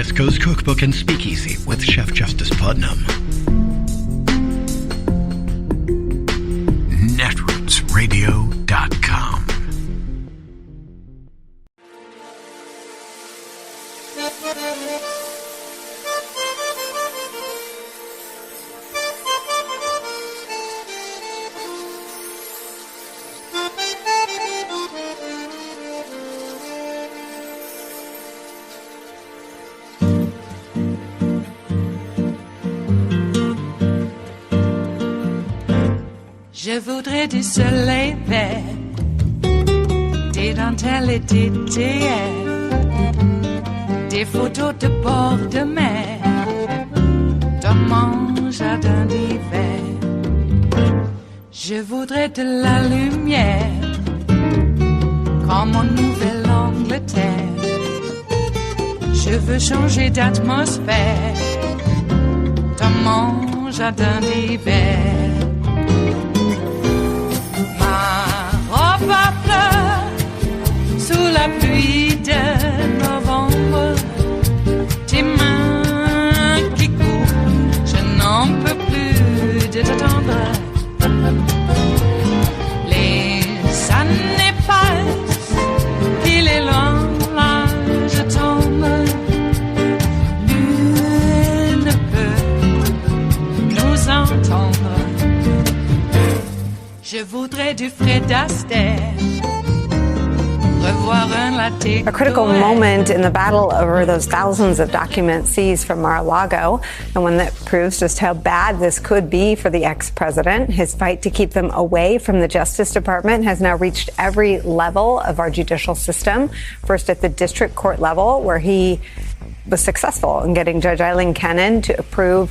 West Coast Cookbook and Speakeasy with Chef Justice Putnam. Netrootsradio.com. Je voudrais du soleil vert, des dentelles et des théères, des photos de bord de mer, dans mon jardin d'hiver. Je voudrais de la lumière, comme en Nouvelle-Angleterre. Je veux changer d'atmosphère, dans mon jardin d'hiver. Ma fleur sous la pluie de novembre, tes mains qui courent, je n'en peux plus de t'attendre. Les années passent, il est loin, là je tombe. Nul ne peut nous entendre. Je voudrais du Fred Astaire. A critical moment in the battle over those thousands of documents seized from Mar-a-Lago, and one that proves just how bad this could be for the ex-president. His fight to keep them away from the Justice Department has now reached every level of our judicial system. First at the district court level, where he was successful in getting Judge Eileen Kennan to approve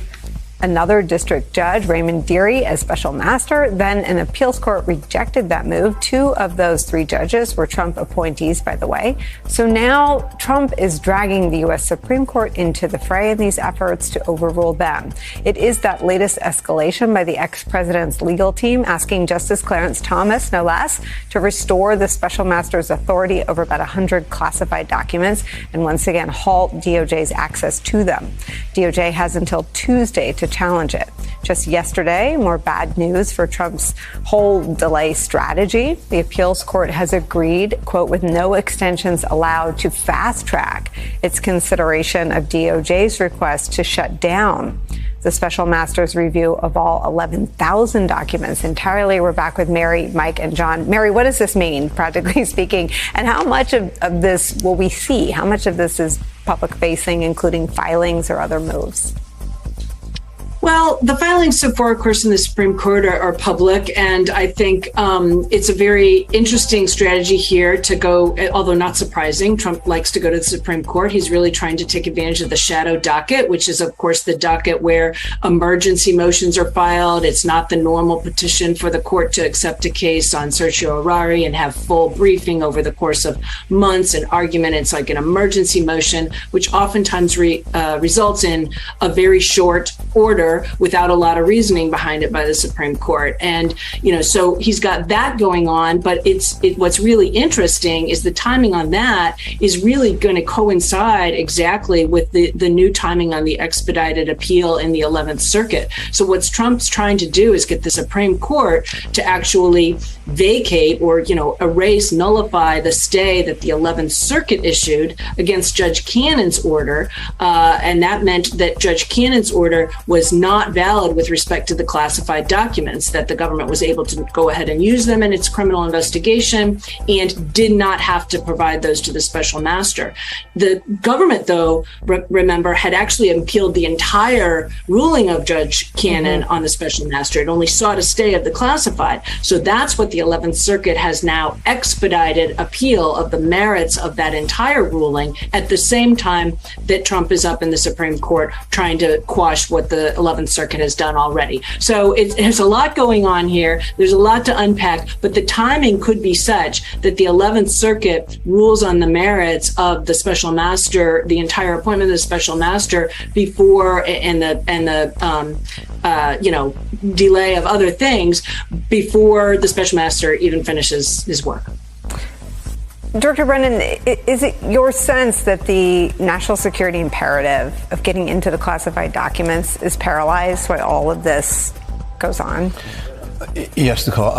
another district judge, Raymond Deary, as special master. Then an appeals court rejected that move. Two of those three judges were Trump appointees, by the way. So now Trump is dragging the U.S. Supreme Court into the fray in these efforts to overrule them. It is that latest escalation by the ex-president's legal team asking Justice Clarence Thomas, no less, to restore the special master's authority over about 100 classified documents and once again halt DOJ's access to them. DOJ has until Tuesday to challenge it. Just yesterday, more bad news for Trump's whole delay strategy. The appeals court has agreed, quote, with no extensions allowed, to fast track its consideration of DOJ's request to shut down the special master's review of all 11,000 documents entirely. We're back with Mary, Mike, and John. Mary, what does this mean, practically speaking? And how much of this will we see? How much of this is public facing, including filings or other moves? Well, the filings so far, of course, in the Supreme Court are public, and I think it's a very interesting strategy here to go, although not surprising. Trump likes to go to the Supreme Court. He's really trying to take advantage of the shadow docket, which is, of course, the docket where emergency motions are filed. It's not the normal petition for the court to accept a case on certiorari and have full briefing over the course of months and argument. It's like an emergency motion, which oftentimes results in a very short order without a lot of reasoning behind it by the Supreme Court. And, so he's got that going on. But what's really interesting is the timing on that is really going to coincide exactly with the new timing on the expedited appeal in the 11th Circuit. So what Trump's trying to do is get the Supreme Court to actually vacate or, erase, nullify the stay that the 11th Circuit issued against Judge Cannon's order. And that meant that Judge Cannon's order was not valid with respect to the classified documents, that the government was able to go ahead and use them in its criminal investigation and did not have to provide those to the special master. The government, though, remember, had actually appealed the entire ruling of Judge Cannon on the special master. It only sought a stay of the classified. So that's what the 11th Circuit has now expedited appeal of the merits of that entire ruling at the same time that Trump is up in the Supreme Court trying to quash what the 11th Circuit has done already. So there's a lot going on here. There's a lot to unpack, but the timing could be such that the 11th Circuit rules on the merits of the special master, the entire appointment of the special master before, and the delay of other things before the special master even finishes his work. Director Brennan, is it your sense that the national security imperative of getting into the classified documents is paralyzed while all of this goes on? Yes, Nicole.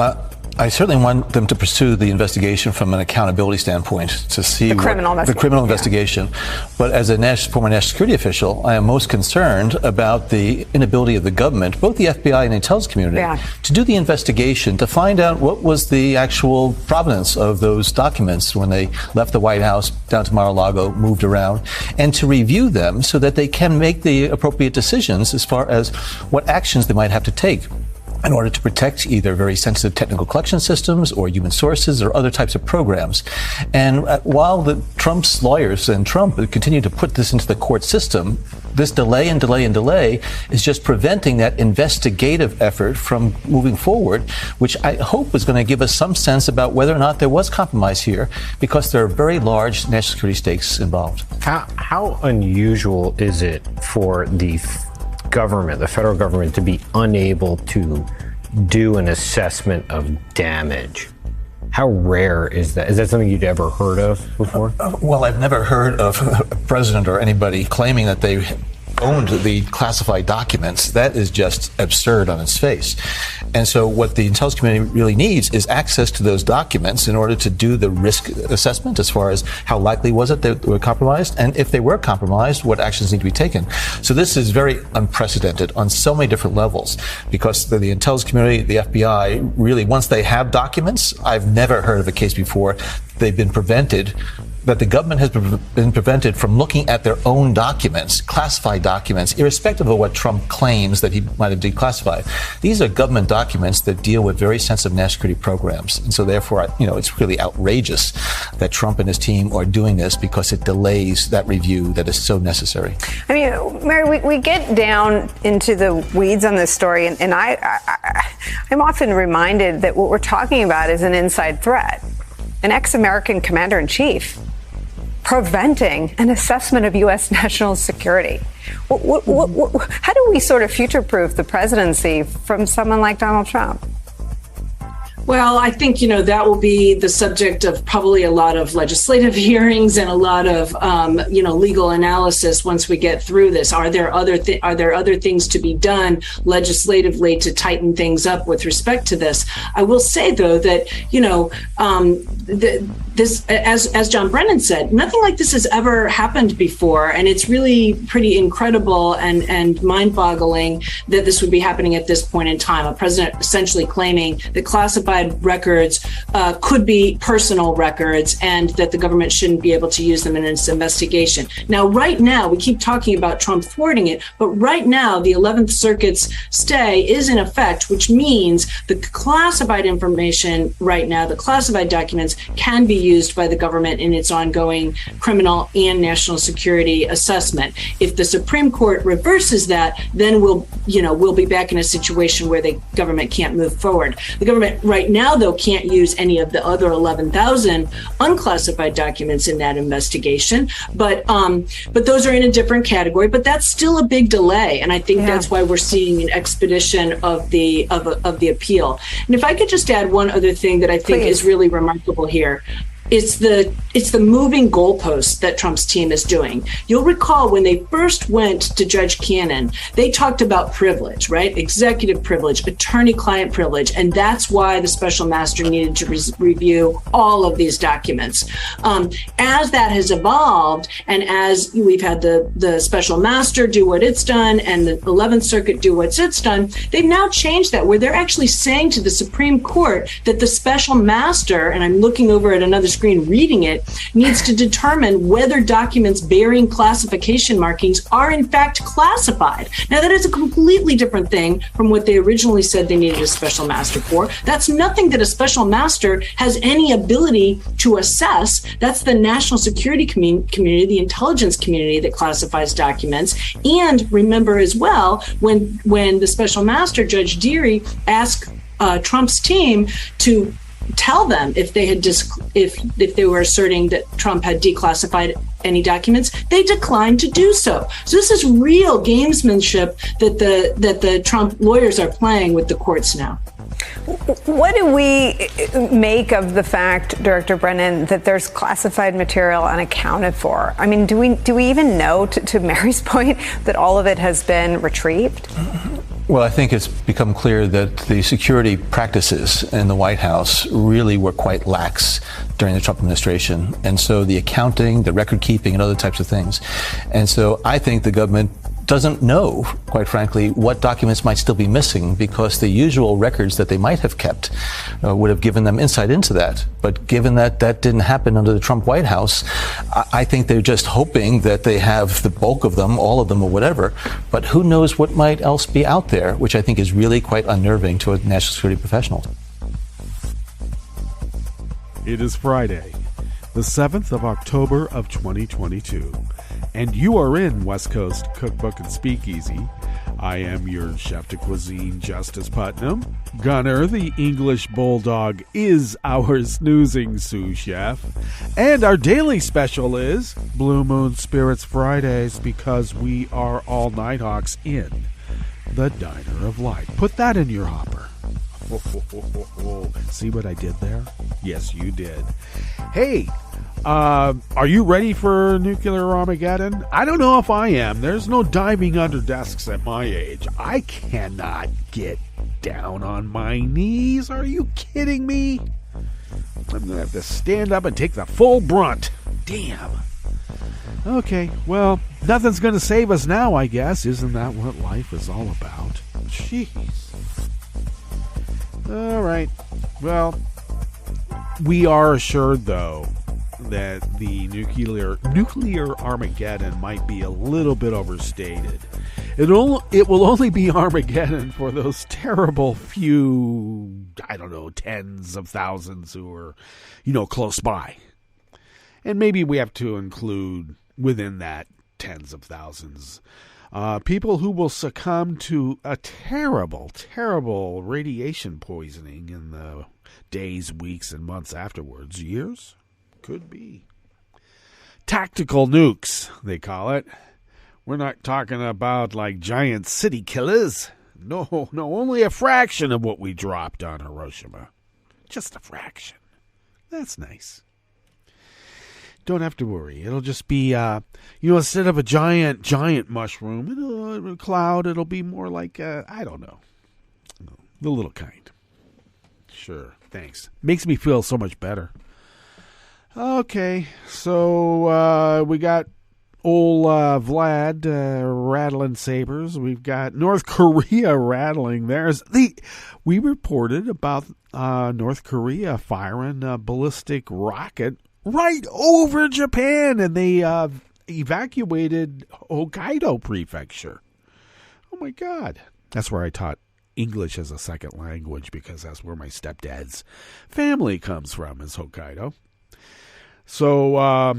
I certainly want them to pursue the investigation from an accountability standpoint to see the criminal investigation. But as a former national security official, I am most concerned about the inability of the government, both the FBI and the intelligence community, to do the investigation, to find out what was the actual provenance of those documents when they left the White House down to Mar-a-Lago, moved around, and to review them so that they can make the appropriate decisions as far as what actions they might have to take in order to protect either very sensitive technical collection systems or human sources or other types of programs. And while Trump's lawyers and Trump continue to put this into the court system, this delay is just preventing that investigative effort from moving forward, which I hope is going to give us some sense about whether or not there was compromise here, because there are very large national security stakes involved. How unusual is it for the government, the federal government, to be unable to do an assessment of damage? How rare is that? Is that something you'd ever heard of before? Well, I've never heard of a president or anybody claiming that they owned the classified documents. That is just absurd on its face. And so what the intelligence community really needs is access to those documents in order to do the risk assessment as far as how likely was it they were compromised, and if they were compromised, what actions need to be taken. So this is very unprecedented on so many different levels, because the intelligence community, the FBI, really, once they have documents, I've never heard of a case before, they've been prevented, that the government has been prevented from looking at their own documents, classified documents, irrespective of what Trump claims that he might have declassified. These are government documents that deal with very sensitive national security programs. And so therefore, it's really outrageous that Trump and his team are doing this, because it delays that review that is so necessary. I mean, Mary, we get down into the weeds on this story, and I'm often reminded that what we're talking about is an inside threat. An ex-American commander-in-chief preventing an assessment of U.S. national security. How do we sort of future-proof the presidency from someone like Donald Trump? Well, I think, that will be the subject of probably a lot of legislative hearings and a lot of, legal analysis once we get through this. Are there other things to be done legislatively to tighten things up with respect to this? I will say, though, that, this, as John Brennan said, nothing like this has ever happened before. And it's really pretty incredible and mind-boggling that this would be happening at this point in time. A president essentially claiming that classified records could be personal records and that the government shouldn't be able to use them in its investigation. Now, right now, we keep talking about Trump thwarting it, but right now, the 11th Circuit's stay is in effect, which means the classified information right now, the classified documents, can be used by the government in its ongoing criminal and national security assessment. If the Supreme Court reverses that, then we'll be back in a situation where the government can't move forward. The government right now, though, can't use any of the other 11,000 unclassified documents in that investigation. But those are in a different category. But that's still a big delay, and I think that's why we're seeing an expedition of the appeal. And if I could just add one other thing that I think is really remarkable here. It's the moving goalposts that Trump's team is doing. You'll recall when they first went to Judge Cannon, they talked about privilege, right? Executive privilege, attorney-client privilege, and that's why the special master needed to review all of these documents. As that has evolved, and as we've had the special master do what it's done and the 11th Circuit do what it's done, they've now changed that, where they're actually saying to the Supreme Court that the special master, and I'm looking over at another screen reading it, needs to determine whether documents bearing classification markings are in fact classified. Now, that is a completely different thing from what they originally said they needed a special master for. That's nothing that a special master has any ability to assess. That's the national security community, the intelligence community that classifies documents. And remember as well, when the special master, Judge Deary, asked Trump's team to tell them if they were asserting that Trump had declassified any documents, they declined to do so. So this is real gamesmanship that the Trump lawyers are playing with the courts now. What do we make of the fact, Director Brennan, that there's classified material unaccounted for? I mean, do we even know, to Mary's point, that all of it has been retrieved? Well, I think it's become clear that the security practices in the White House really were quite lax during the Trump administration. And so the accounting, the record keeping, and other types of things. And so I think the government doesn't know, quite frankly, what documents might still be missing, because the usual records that they might have kept would have given them insight into that. But given that that didn't happen under the Trump White House, I think they're just hoping that they have the bulk of them, all of them, or whatever. But who knows what might else be out there, which I think is really quite unnerving to a national security professional. It is Friday, the 7th of October of 2022. And you are in West Coast Cookbook and Speakeasy. I am your chef de cuisine, Justice Putnam. Gunner, the English bulldog, is our snoozing sous chef. And our daily special is Blue Moon Spirits Fridays, because we are all Nighthawks in the Diner of Light. Put that in your hopper. See what I did there? Yes, you did. Hey, are you ready for nuclear Armageddon? I don't know if I am. There's no diving under desks at my age. I cannot get down on my knees. Are you kidding me? I'm going to have to stand up and take the full brunt. Damn. Okay, well, nothing's going to save us now, I guess. Isn't that what life is all about? Jeez. All right. Well, we are assured, though, that the nuclear Armageddon might be a little bit overstated. It will only be Armageddon for those terrible few, I don't know, tens of thousands who are, close by. And maybe we have to include within that tens of thousands people who will succumb to a terrible, terrible radiation poisoning in the days, weeks, and months afterwards. Years? Could be. Tactical nukes, they call it. We're not talking about like giant city killers. No, only a fraction of what we dropped on Hiroshima. Just a fraction. That's nice. Don't have to worry. It'll just be, instead of a giant mushroom, a cloud, it'll be more like, I don't know, the little kind. Sure, thanks. Makes me feel so much better. Okay, so we got old Vlad rattling sabers. We've got North Korea rattling theirs. We reported about North Korea firing a ballistic rocket right over Japan, and they evacuated Hokkaido Prefecture. Oh my God. That's where I taught English as a second language, because that's where my stepdad's family comes from, is Hokkaido. So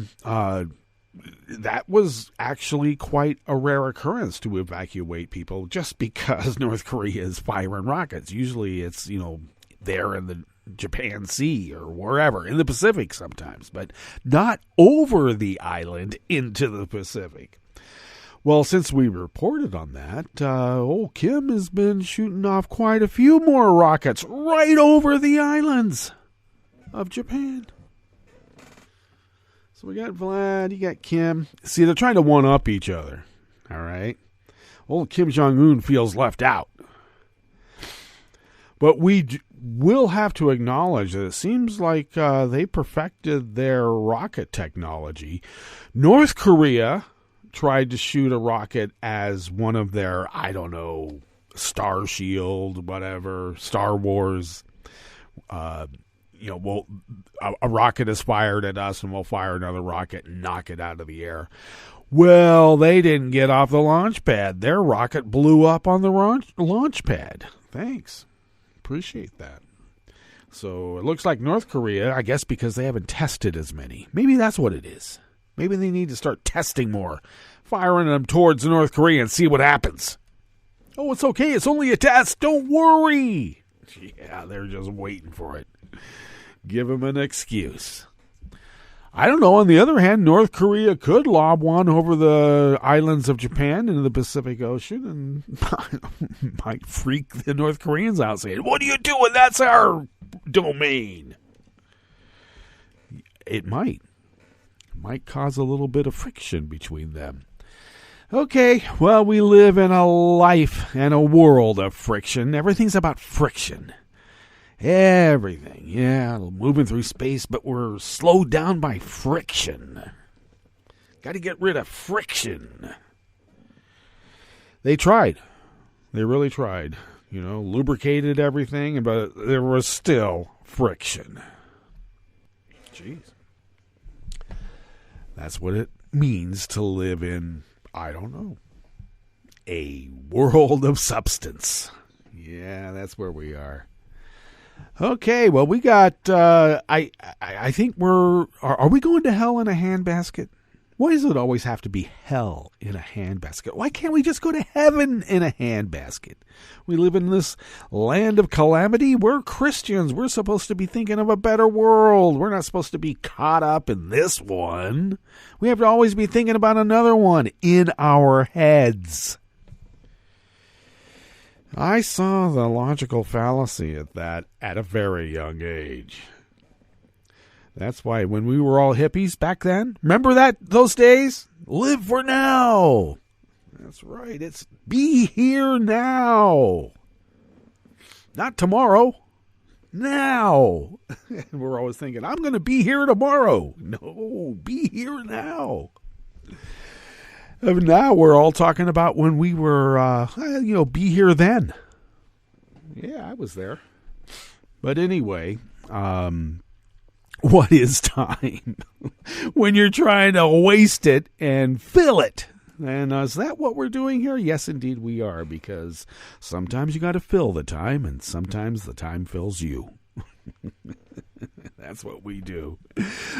that was actually quite a rare occurrence to evacuate people just because North Korea is firing rockets. Usually it's, there in the Japan Sea or wherever, in the Pacific sometimes, but not over the island into the Pacific. Well, since we reported on that, old Kim has been shooting off quite a few more rockets right over the islands of Japan. So we got Vlad, you got Kim. See, they're trying to one-up each other, all right? Old Kim Jong-un feels left out. But we will have to acknowledge that it seems like they perfected their rocket technology. North Korea tried to shoot a rocket as one of their, I don't know, Star Shield, whatever, Star Wars. A rocket is fired at us and we'll fire another rocket and knock it out of the air. Well, they didn't get off the launch pad. Their rocket blew up on the launch pad. Thanks. Appreciate that. So it looks like North Korea, I guess because they haven't tested as many. Maybe that's what it is. Maybe they need to start testing more, firing them towards North Korea and see what happens. Oh, it's okay. It's only a test. Don't worry. Yeah, they're just waiting for it. Give them an excuse. I don't know. On the other hand, North Korea could lob one over the islands of Japan into the Pacific Ocean and might freak the North Koreans out saying, "What are you doing? That's our domain." It might. It might cause a little bit of friction between them. Okay, well, we live in a life and a world of friction. Everything's about friction. Everything, yeah, moving through space, but we're slowed down by friction. Got to get rid of friction. They tried. They really tried. Lubricated everything, but there was still friction. Jeez. That's what it means to live in, I don't know, a world of substance. Yeah, that's where we are. Okay, well, we got, I think are we going to hell in a handbasket? Why does it always have to be hell in a handbasket? Why can't we just go to heaven in a handbasket? We live in this land of calamity. We're Christians. We're supposed to be thinking of a better world. We're not supposed to be caught up in this one. We have to always be thinking about another one in our heads. I saw the logical fallacy at that at a very young age. That's why when we were all hippies back then, remember those days? Live for now. That's right. It's be here now. Not tomorrow. Now. And we're always thinking, I'm going to be here tomorrow. No, be here now. Now we're all talking about when we were, be here then. Yeah, I was there. But anyway, what is time? When you're trying to waste it and fill it. And is that what we're doing here? Yes, indeed we are, because sometimes you got to fill the time, and sometimes the time fills you. That's what we do.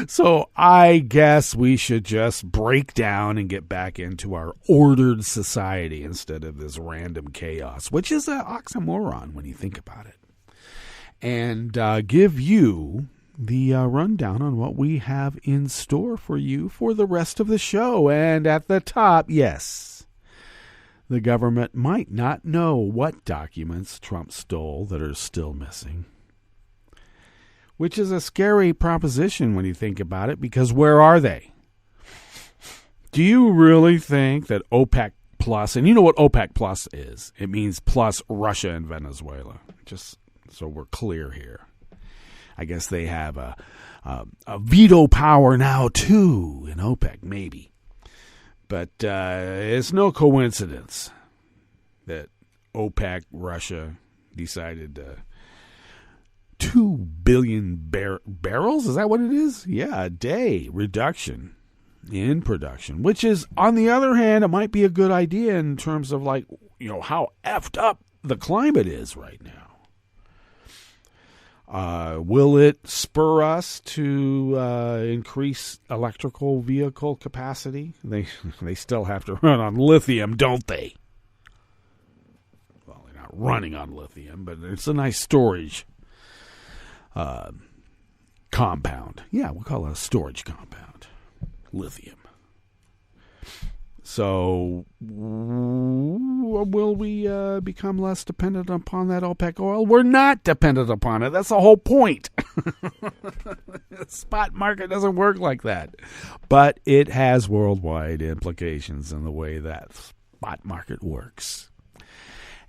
So I guess we should just break down and get back into our ordered society instead of this random chaos, which is an oxymoron when you think about it. And give you the rundown on what we have in store for you for the rest of the show. And at the top, yes, the government might not know what documents Trump stole that are still missing. Which is a scary proposition when you think about it, because where are they? Do you really think that OPEC Plus, and you know what OPEC Plus is? It means plus Russia and Venezuela, just so we're clear here. I guess they have a veto power now, too, in OPEC, maybe. But it's no coincidence that OPEC, Russia, decided to 2 billion barrels? Is that what it is? Yeah, a day reduction in production, which is, on the other hand, it might be a good idea in terms of how effed up the climate is right now. Will it spur us to increase electrical vehicle capacity? They still have to run on lithium, don't they? Well, they're not running on lithium, but it's a nice storage compound. Yeah, we'll call it a storage compound. Lithium. So, will we become less dependent upon that OPEC oil? We're not dependent upon it. That's the whole point. The spot market doesn't work like that. But it has worldwide implications in the way that spot market works.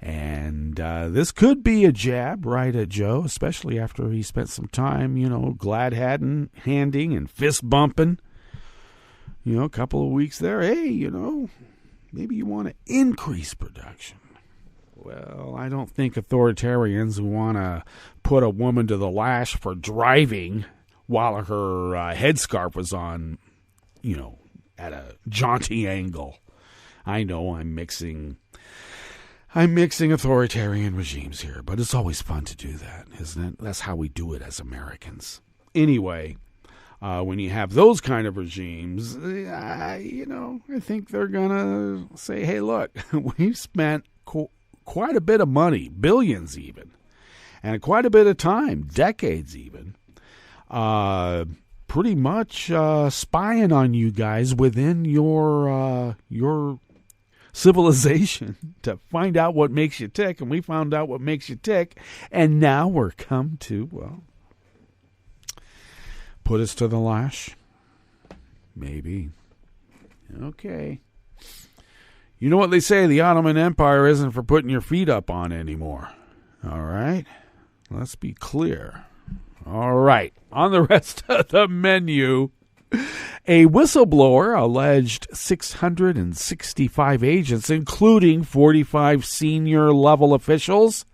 And this could be a jab right at Joe, especially after he spent some time, glad-handing and fist-bumping, a couple of weeks there. Hey, maybe you want to increase production. Well, I don't think authoritarians who want to put a woman to the lash for driving while her headscarf was on, at a jaunty angle. I know I'm mixing authoritarian regimes here, but it's always fun to do that, isn't it? That's how we do it as Americans. Anyway, when you have those kind of regimes, I think they're going to say, hey, look, we've spent quite a bit of money, billions even, and quite a bit of time, decades even, pretty much spying on you guys within your civilization to find out what makes you tick, and we found out what makes you tick, and now we're come to, well, put us to the lash? Maybe. Okay. You know what they say, the Ottoman Empire isn't for putting your feet up on anymore. All right? Let's be clear. All right. On the rest of the menu, a whistleblower alleged 665 agents, including 45 senior-level officials,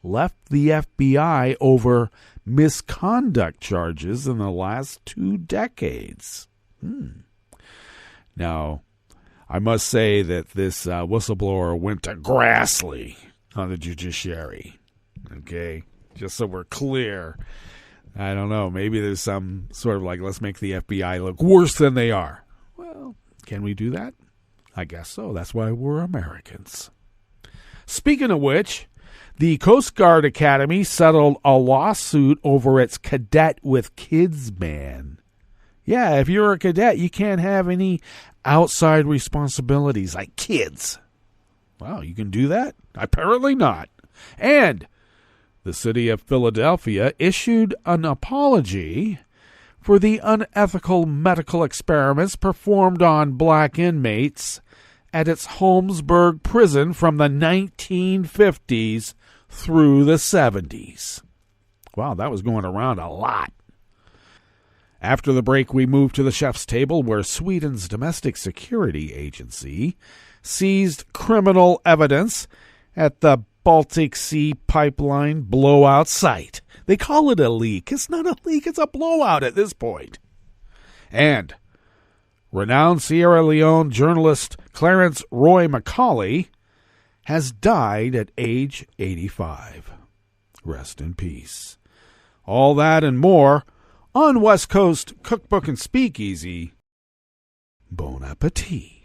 left the FBI over misconduct charges in the last 2 decades. Now, I must say that this whistleblower went to Grassley on the judiciary. Okay? Just so we're clear. I don't know. Maybe there's some sort of like, let's make the FBI look worse than they are. Well, can we do that? I guess so. That's why we're Americans. Speaking of which, the Coast Guard Academy settled a lawsuit over its cadet-with-kids ban. Yeah, if you're a cadet, you can't have any outside responsibilities like kids. Wow, you can do that? Apparently not. And the city of Philadelphia issued an apology for the unethical medical experiments performed on black inmates at its Holmesburg Prison from the 1950s through the 70s. Wow, that was going around a lot. After the break, we move to the chef's table, where Sweden's domestic security agency seized criminal evidence at the Baltic Sea pipeline blowout site. They call it a leak. It's not a leak, it's a blowout at this point. And renowned Sierra Leone journalist Clarence Roy-Macaulay has died at age 85. Rest in peace. All that and more on West Coast Cookbook and Speakeasy. Bon appetit.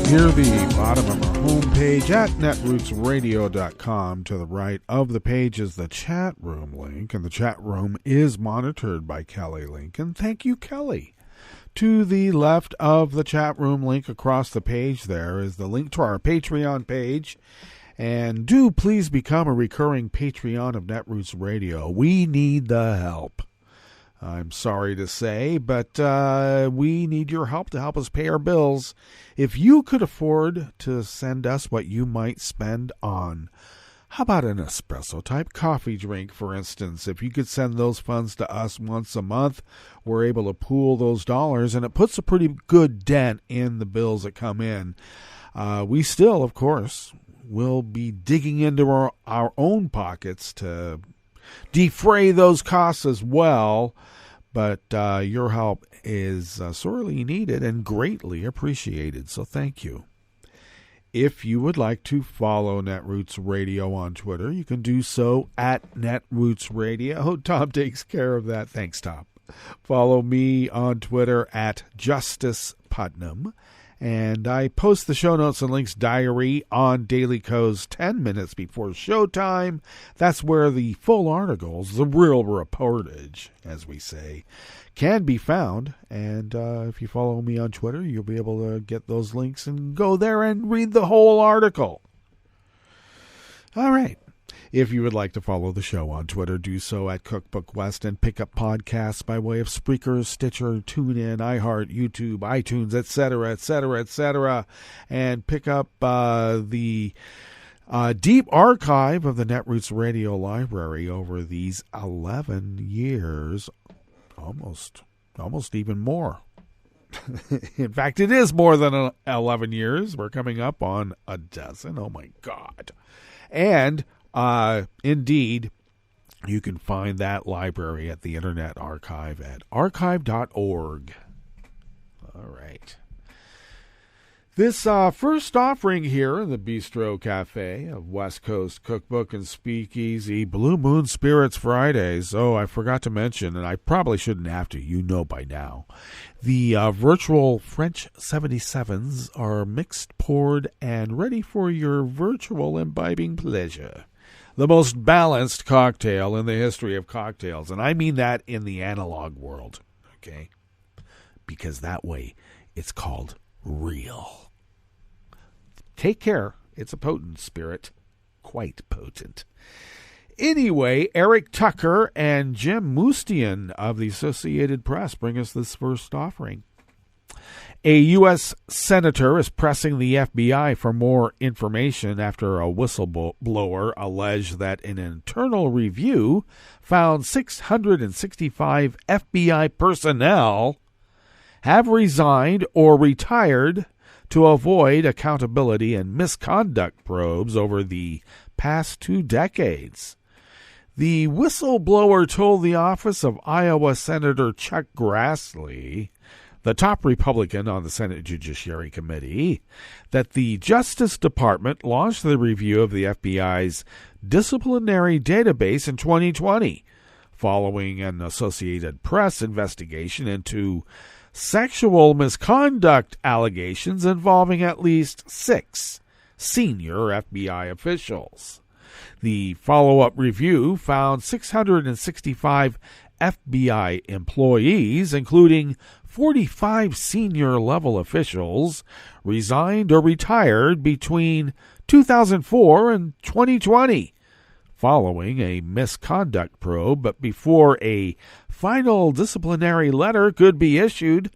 Near the bottom of our homepage at netrootsradio.com, to the right of the page is the chat room link, and the chat room is monitored by Kelly Lincoln. Thank you, Kelly. To the left of the chat room link across the page there is the link to our Patreon page. And do please become a recurring Patreon of Netroots Radio. We need the help. I'm sorry to say, but we need your help to help us pay our bills. If you could afford to send us what you might spend on, how about an espresso-type coffee drink, for instance? If you could send those funds to us once a month, we're able to pool those dollars, and it puts a pretty good dent in the bills that come in. We still, of course, will be digging into our own pockets to defray those costs as well, but your help is sorely needed and greatly appreciated, so thank you. If you would like to follow Netroots Radio on Twitter, you can do so at Netroots Radio. Tom takes care of that. Thanks, Tom. Follow me on Twitter at Justice Putnam. And I post the show notes and links diary on Daily Co's 10 minutes before showtime. That's where the full articles, the real reportage, as we say, can be found. And if you follow me on Twitter, you'll be able to get those links and go there and read the whole article. All right. If you would like to follow the show on Twitter, do so at Cookbook West, and pick up podcasts by way of Spreaker, Stitcher, TuneIn, iHeart, YouTube, iTunes, etc., etc., etc., and pick up the deep archive of the Netroots Radio Library over these 11 years, almost even more. In fact, it is more than 11 years. We're coming up on a dozen. Oh, my God. And indeed, you can find that library at the Internet Archive at archive.org. All right. This first offering here in the Bistro Cafe of West Coast Cookbook and Speakeasy Blue Moon Spirits Fridays. Oh, I forgot to mention, and I probably shouldn't have to, you know by now, the virtual French 77s are mixed, poured, and ready for your virtual imbibing pleasure. The most balanced cocktail in the history of cocktails, and I mean that in the analog world, okay? Because that way it's called real. Take care. It's a potent spirit. Quite potent. Anyway, Eric Tucker and Jim Mustian of the Associated Press bring us this first offering. A U.S. senator is pressing the FBI for more information after a whistleblower alleged that an internal review found 665 FBI personnel have resigned or retired to avoid accountability and misconduct probes over the past 2 decades. The whistleblower told the office of Iowa Senator Chuck Grassley, the top Republican on the Senate Judiciary Committee, that the Justice Department launched the review of the FBI's disciplinary database in 2020, following an Associated Press investigation into sexual misconduct allegations involving at least 6 senior FBI officials. The follow-up review found 665 FBI employees, including 45 senior-level officials, resigned or retired between 2004 and 2020, following a misconduct probe, but before a final disciplinary letter could be issued,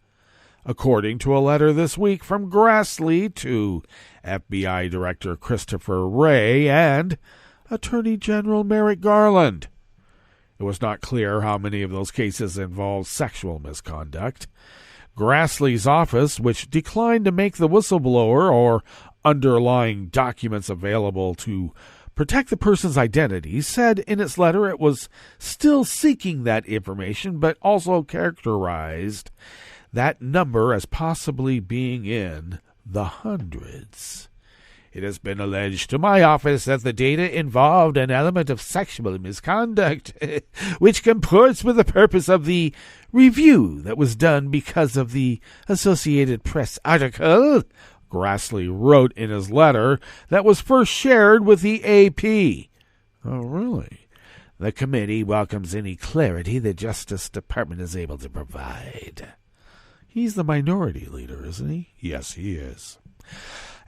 according to a letter this week from Grassley to FBI Director Christopher Wray and Attorney General Merrick Garland. It was not clear how many of those cases involved sexual misconduct. Grassley's office, which declined to make the whistleblower or underlying documents available to protect the person's identity, said in its letter it was still seeking that information, but also characterized that number as possibly being in the hundreds. It has been alleged to my office that the data involved an element of sexual misconduct, which comports with the purpose of the review that was done because of the Associated Press article, Grassley wrote in his letter that was first shared with the AP. Oh, really? The committee welcomes any clarity the Justice Department is able to provide. He's the minority leader, isn't he? Yes, he is.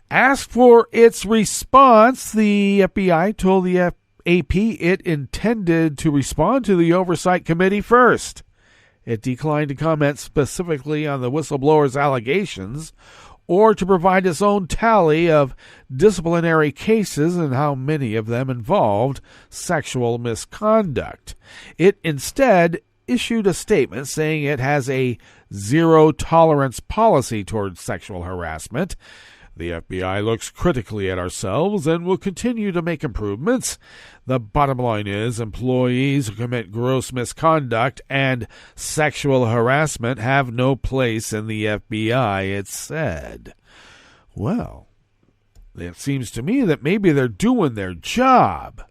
Asked for its response, the FBI told the AP it intended to respond to the Oversight Committee first. It declined to comment specifically on the whistleblower's allegations or to provide its own tally of disciplinary cases and how many of them involved sexual misconduct. It instead issued a statement saying it has a zero-tolerance policy towards sexual harassment. The FBI looks critically at ourselves and will continue to make improvements. The bottom line is employees who commit gross misconduct and sexual harassment have no place in the FBI, it said. Well, it seems to me that maybe they're doing their job.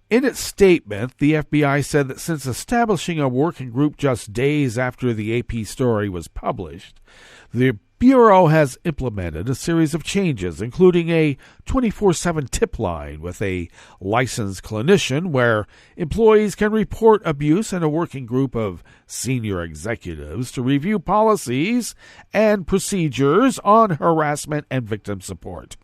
In its statement, the FBI said that since establishing a working group just days after the AP story was published, the Bureau has implemented a series of changes, including a 24/7 tip line with a licensed clinician where employees can report abuse and a working group of senior executives to review policies and procedures on harassment and victim support.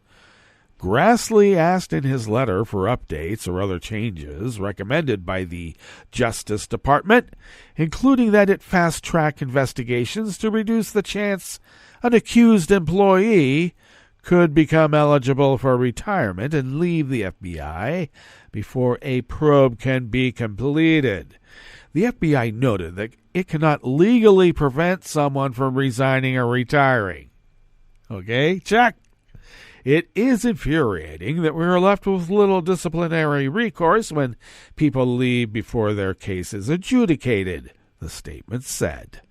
Grassley asked in his letter for updates or other changes recommended by the Justice Department, including that it fast-track investigations to reduce the chance an accused employee could become eligible for retirement and leave the FBI before a probe can be completed. The FBI noted that it cannot legally prevent someone from resigning or retiring. Okay, check. It is infuriating that we are left with little disciplinary recourse when people leave before their case is adjudicated, the statement said.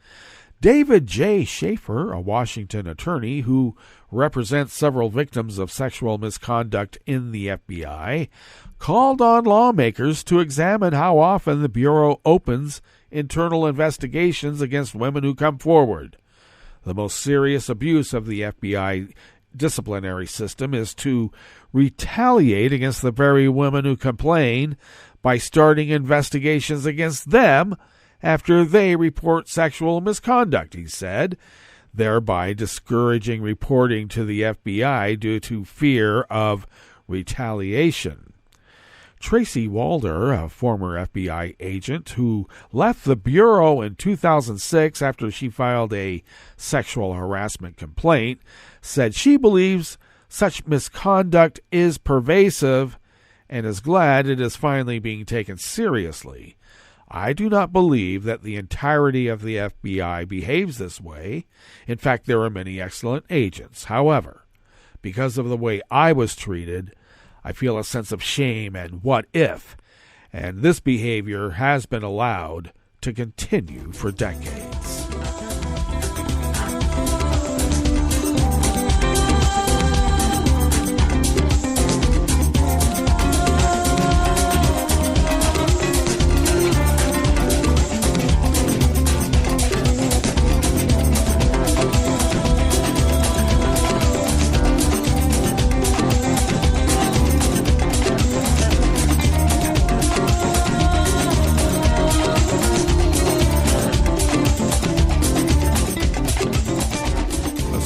David J. Schaefer, a Washington attorney who represents several victims of sexual misconduct in the FBI, called on lawmakers to examine how often the Bureau opens internal investigations against women who come forward. The most serious abuse of the FBI disciplinary system is to retaliate against the very women who complain by starting investigations against them after they report sexual misconduct, he said, thereby discouraging reporting to the FBI due to fear of retaliation. Tracy Walder, a former FBI agent who left the Bureau in 2006 after she filed a sexual harassment complaint, said she believes such misconduct is pervasive and is glad it is finally being taken seriously. I do not believe that the entirety of the FBI behaves this way. In fact, there are many excellent agents. However, because of the way I was treated, I feel a sense of shame and what if, and this behavior has been allowed to continue for decades.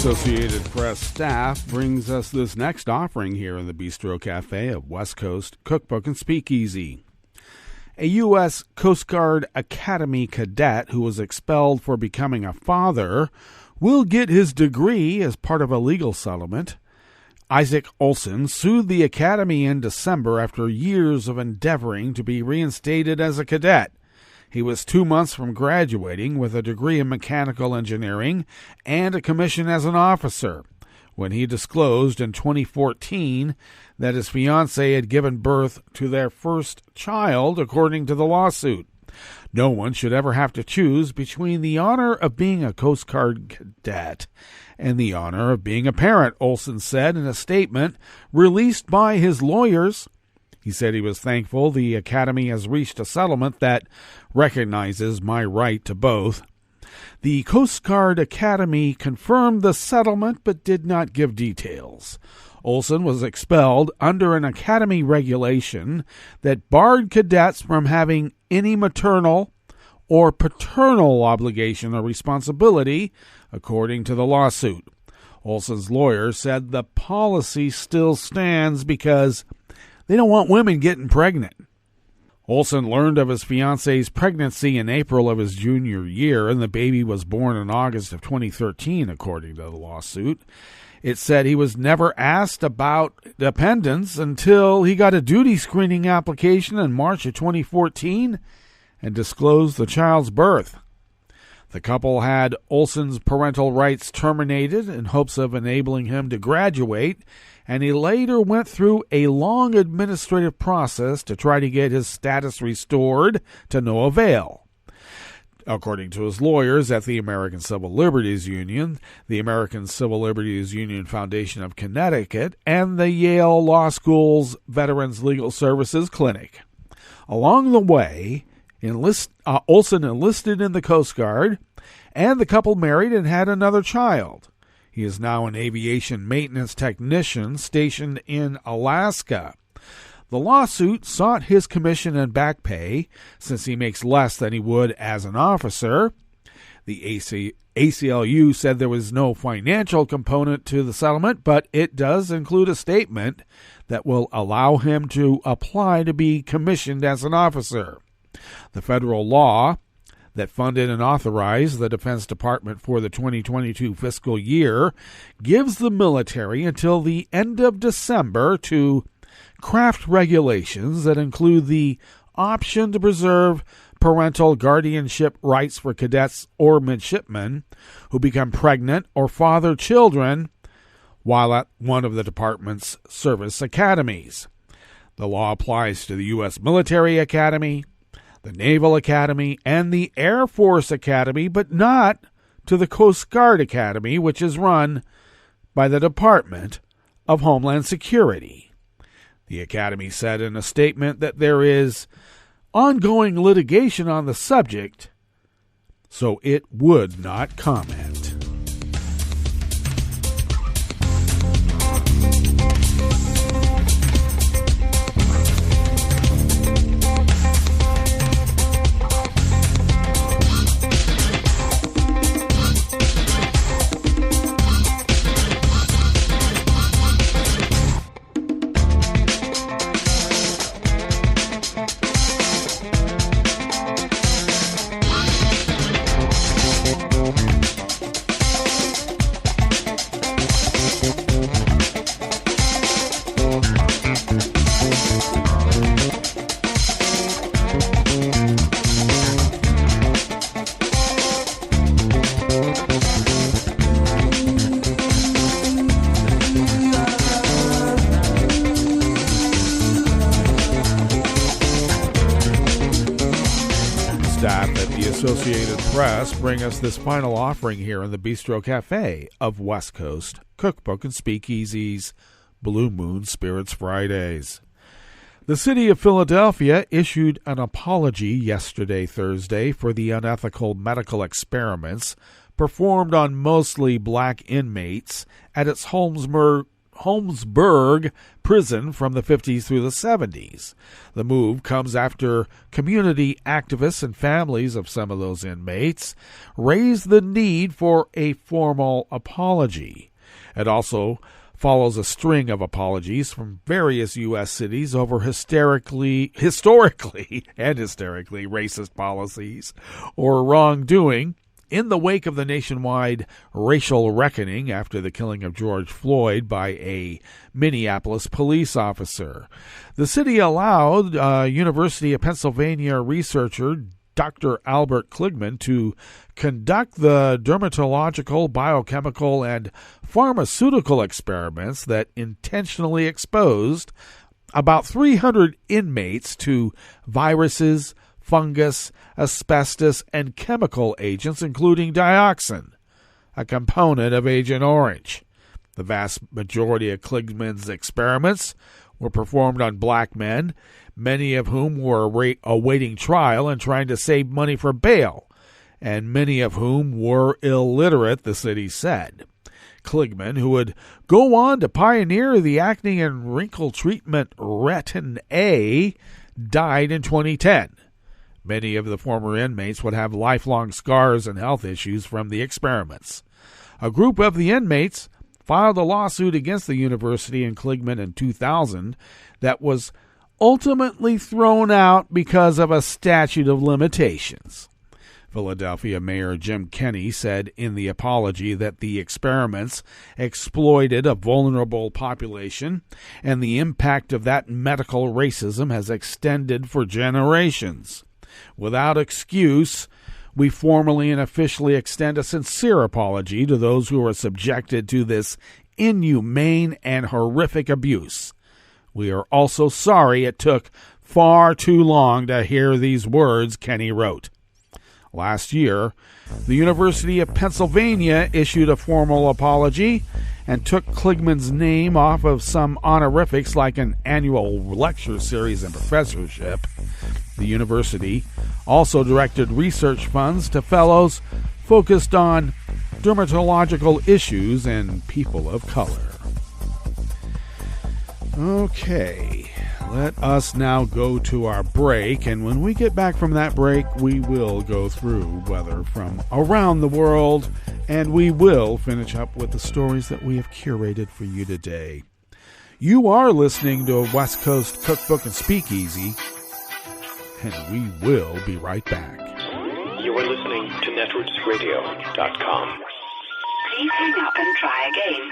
Associated Press staff brings us this next offering here in the Bistro Cafe of West Coast Cookbook and Speakeasy. A U.S. Coast Guard Academy cadet who was expelled for becoming a father will get his degree as part of a legal settlement. Isaac Olson sued the Academy in December after years of endeavoring to be reinstated as a cadet. He was 2 months from graduating with a degree in mechanical engineering and a commission as an officer when he disclosed in 2014 that his fiancée had given birth to their first child, according to the lawsuit. No one should ever have to choose between the honor of being a Coast Guard cadet and the honor of being a parent, Olson said in a statement released by his lawyers. He said he was thankful the Academy has reached a settlement that recognizes my right to both. The Coast Guard Academy confirmed the settlement but did not give details. Olson was expelled under an Academy regulation that barred cadets from having any maternal or paternal obligation or responsibility, according to the lawsuit. Olson's lawyer said the policy still stands because they don't want women getting pregnant. Olson learned of his fiance's pregnancy in April of his junior year, and the baby was born in August of 2013, according to the lawsuit. It said he was never asked about dependents until he got a duty screening application in March of 2014 and disclosed the child's birth. The couple had Olson's parental rights terminated in hopes of enabling him to graduate, and he later went through a long administrative process to try to get his status restored to no avail. According to his lawyers at the American Civil Liberties Union, the American Civil Liberties Union Foundation of Connecticut, and the Yale Law School's Veterans Legal Services Clinic. Along the way, Olson enlisted in the Coast Guard, and the couple married and had another child. He is now an aviation maintenance technician stationed in Alaska. The lawsuit sought his commission and back pay, since he makes less than he would as an officer. The ACLU said there was no financial component to the settlement, but it does include a statement that will allow him to apply to be commissioned as an officer. The federal law that funded and authorized the Defense Department for the 2022 fiscal year gives the military until the end of December to craft regulations that include the option to preserve parental guardianship rights for cadets or midshipmen who become pregnant or father children while at one of the department's service academies. The law applies to the U.S. Military Academy, the Naval Academy, and the Air Force Academy, but not to the Coast Guard Academy, which is run by the Department of Homeland Security. The Academy said in a statement that there is ongoing litigation on the subject, so it would not comment. Associated Press bring us this final offering here in the Bistro Cafe of West Coast Cookbook and Speakeasy's Blue Moon Spirits Fridays. The city of Philadelphia issued an apology yesterday, Thursday, for the unethical medical experiments performed on mostly black inmates at its Holmesburg Prison from the 50s through the 70s. The move comes after community activists and families of some of those inmates raised the need for a formal apology. It also follows a string of apologies from various U.S. cities over historically racist policies or wrongdoing in the wake of the nationwide racial reckoning after the killing of George Floyd by a Minneapolis police officer. The city allowed University of Pennsylvania researcher Dr. Albert Kligman to conduct the dermatological, biochemical, and pharmaceutical experiments that intentionally exposed about 300 inmates to viruses, fungus, asbestos, and chemical agents, including dioxin, a component of Agent Orange. The vast majority of Kligman's experiments were performed on black men, many of whom were awaiting trial and trying to save money for bail, and many of whom were illiterate, the city said. Kligman, who would go on to pioneer the acne and wrinkle treatment Retin-A, died in 2010. Many of the former inmates would have lifelong scars and health issues from the experiments. A group of the inmates filed a lawsuit against the university and Kligman in 2000 that was ultimately thrown out because of a statute of limitations. Philadelphia Mayor Jim Kenney said in the apology that the experiments exploited a vulnerable population and the impact of that medical racism has extended for generations. Without excuse, we formally and officially extend a sincere apology to those who are subjected to this inhumane and horrific abuse. We are also sorry it took far too long to hear these words, Kenney wrote. Last year, the University of Pennsylvania issued a formal apology and took Kligman's name off of some honorifics like an annual lecture series and professorship. The university also directed research funds to fellows focused on dermatological issues and people of color. Okay, let us now go to our break, and when we get back from that break, we will go through weather from around the world, and we will finish up with the stories that we have curated for you today. You are listening to West Coast Cookbook and Speakeasy, and we will be right back. You are listening to netrootsradio.com. Please hang up and try again.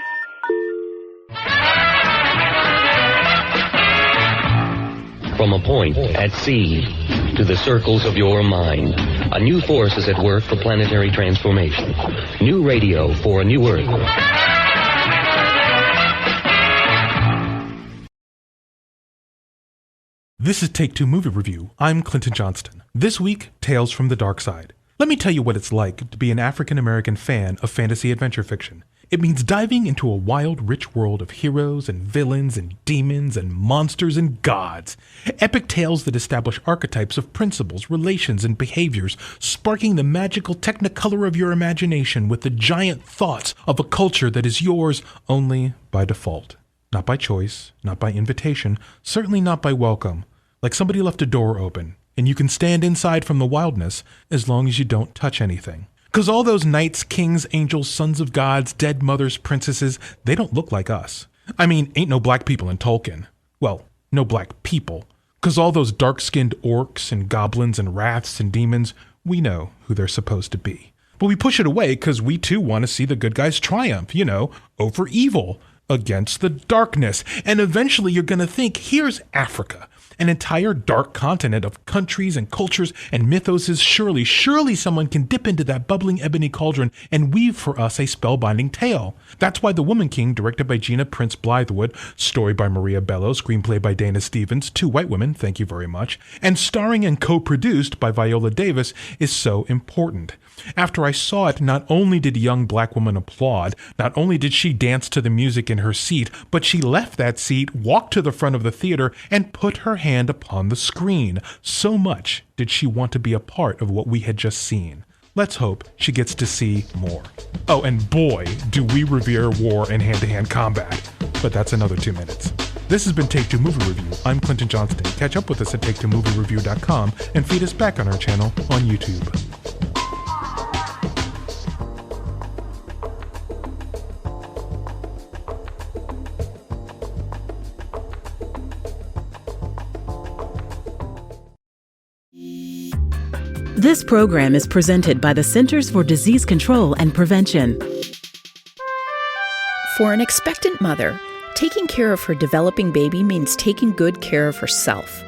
From a point at sea into the circles of your mind. A new force is at work for planetary transformation. New radio for a new Earth. This is Take Two Movie Review. I'm Clinton Johnston. This week, Tales from the Dark Side. Let me tell you what it's like to be an African-American fan of fantasy adventure fiction. It means diving into a wild, rich world of heroes and villains and demons and monsters and gods. Epic tales that establish archetypes of principles, relations, and behaviors, sparking the magical technicolor of your imagination with the giant thoughts of a culture that is yours only by default. Not by choice, not by invitation, certainly not by welcome. Like somebody left a door open, and you can stand inside from the wildness as long as you don't touch anything. 'Cause all those knights, kings, angels, sons of gods, dead mothers, princesses, they don't look like us. I mean, ain't no black people in Tolkien. Well, no black people. 'Cause all those dark-skinned orcs and goblins and wraths and demons, we know who they're supposed to be. But we push it away 'cause we too want to see the good guys triumph, over evil, against the darkness. And eventually you're gonna think, here's Africa. An entire dark continent of countries and cultures and mythoses. Surely someone can dip into that bubbling ebony cauldron and weave for us a spellbinding tale. That's why The Woman King, directed by Gina Prince Blythewood, story by Maria Bello, screenplay by Dana Stevens, 2 white women, thank you very much, and starring and co-produced by Viola Davis, is so important. After I saw it, not only did a young black woman applaud, not only did she dance to the music in her seat, but she left that seat, walked to the front of the theater, and put her hand upon the screen. So much did she want to be a part of what we had just seen. Let's hope she gets to see more. Oh, and boy, do we revere war and hand-to-hand combat. But that's another 2 minutes. This has been Take Two Movie Review. I'm Clinton Johnston. Catch up with us at TakeTwoMovieReview.com and feed us back on our channel on YouTube. This program is presented by the Centers for Disease Control and Prevention. For an expectant mother, taking care of her developing baby means taking good care of herself.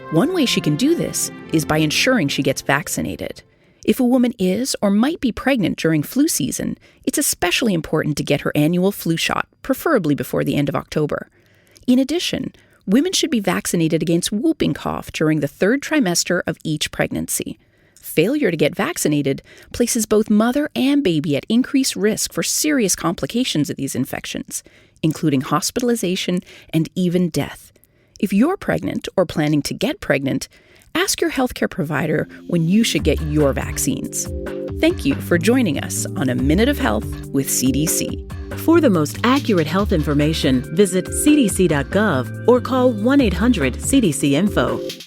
One way she can do this is by ensuring she gets vaccinated. If a woman is or might be pregnant during flu season, it's especially important to get her annual flu shot, preferably before the end of October. In addition, women should be vaccinated against whooping cough during the 3rd trimester of each pregnancy. Failure to get vaccinated places both mother and baby at increased risk for serious complications of these infections, including hospitalization and even death. If you're pregnant or planning to get pregnant, ask your healthcare provider when you should get your vaccines. Thank you for joining us on A Minute of Health with CDC. For the most accurate health information, visit cdc.gov or call 1-800-CDC-INFO.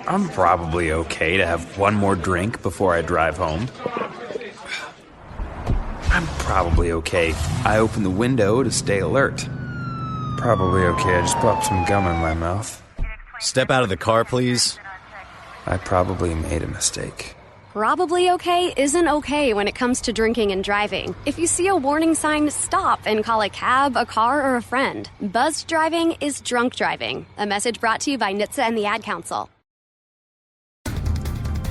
I'm probably okay to have one more drink before I drive home. I'm probably okay. I open the window to stay alert. Probably okay. I just popped some gum in my mouth. Step out of the car, please. I probably made a mistake. Probably okay isn't okay when it comes to drinking and driving. If you see a warning sign, stop and call a cab, a car, or a friend. Buzzed driving is drunk driving. A message brought to you by NHTSA and the Ad Council.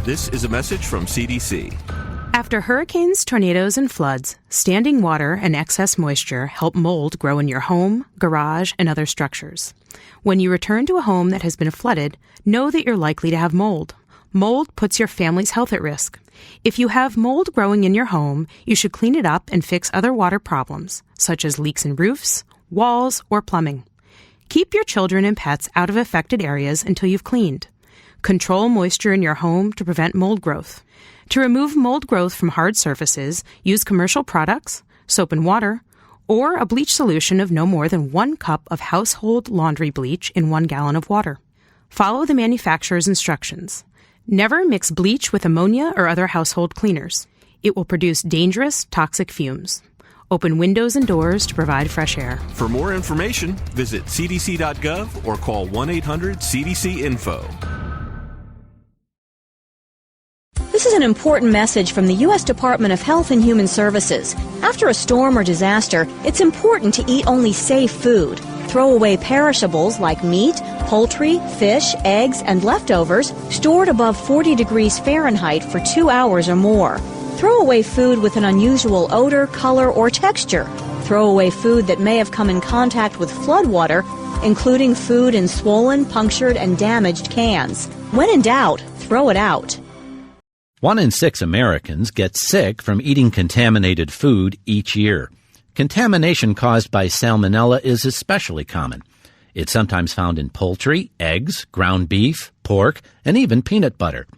This is a message from CDC. After hurricanes, tornadoes, and floods, standing water and excess moisture help mold grow in your home, garage, and other structures. When you return to a home that has been flooded, know that you're likely to have mold. Mold puts your family's health at risk. If you have mold growing in your home, you should clean it up and fix other water problems, such as leaks in roofs, walls, or plumbing. Keep your children and pets out of affected areas until you've cleaned. Control moisture in your home to prevent mold growth. To remove mold growth from hard surfaces, use commercial products, soap and water, or a bleach solution of no more than 1 cup of household laundry bleach in 1 gallon of water. Follow the manufacturer's instructions. Never mix bleach with ammonia or other household cleaners. It will produce dangerous, toxic fumes. Open windows and doors to provide fresh air. For more information, visit cdc.gov or call 1-800-CDC-INFO. This is an important message from the U.S. Department of Health and Human Services. After a storm or disaster, it's important to eat only safe food. throw away perishables like meat, poultry, fish, eggs, and leftovers stored above 40 degrees Fahrenheit for 2 hours or more. Throw away food with an unusual odor, color, or texture. Throw away food that may have come in contact with floodwater, including food in swollen, punctured, and damaged cans. When in doubt, throw it out. 1 in 6 Americans get sick from eating contaminated food each year. Contamination caused by salmonella is especially common. It's sometimes found in poultry, eggs, ground beef, pork, and even peanut butter.